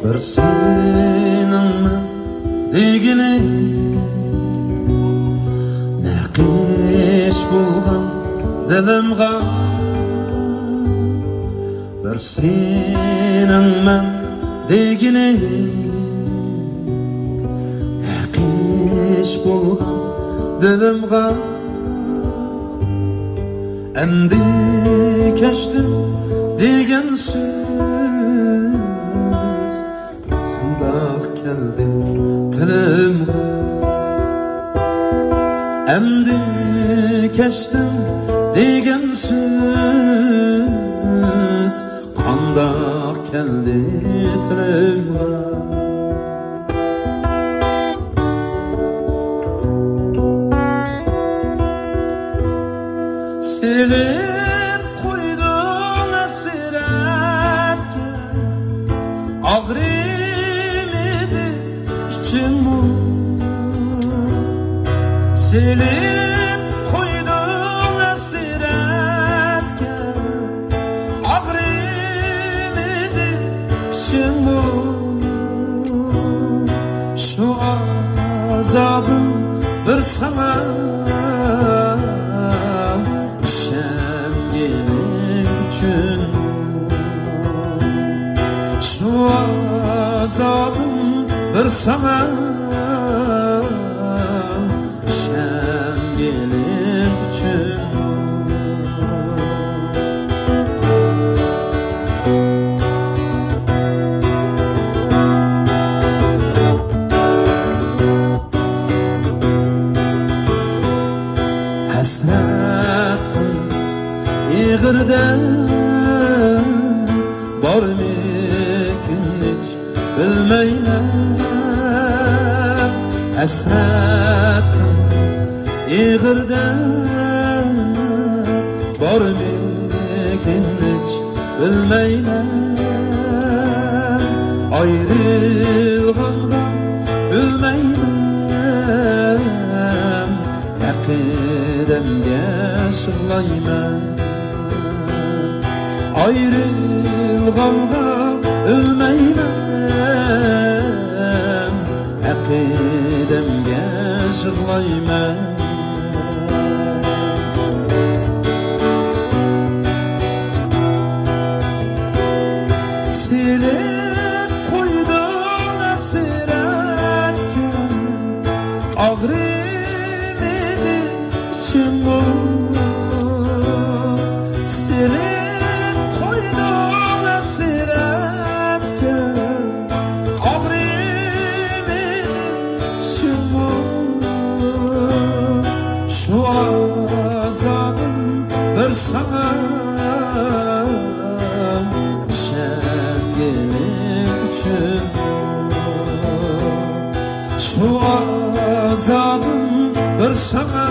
bir seninmi degini neqish bo'lgan dilimga bir seninman degini neqish bo'lgan dilimga endi kechdim degan so'z qandoq keldi tilimga endi kechdim degan so'z qandoq keldi tilimga Sevib qo'yding hasratga og'rimidi ichimni Sevib qo'yding hasratga og'rimidi ichimni Shu azobim bir sana Şu azabım bir sana şengelim için Hasretim İğirden var mikin hiç bilmeyler Hasretim İğirden var mikin hiç bilmeyler Ayrılğanға bilmeyler Aqidemge sığlayman Ayrılğanğa ölmeymen Aqidemge sığlayman Silip qo'yding hasratga og'rimidi ichimni Silip qo'yding hasratga og'rimidi ichimni Shu azobim bir sana Şu azabım bir sana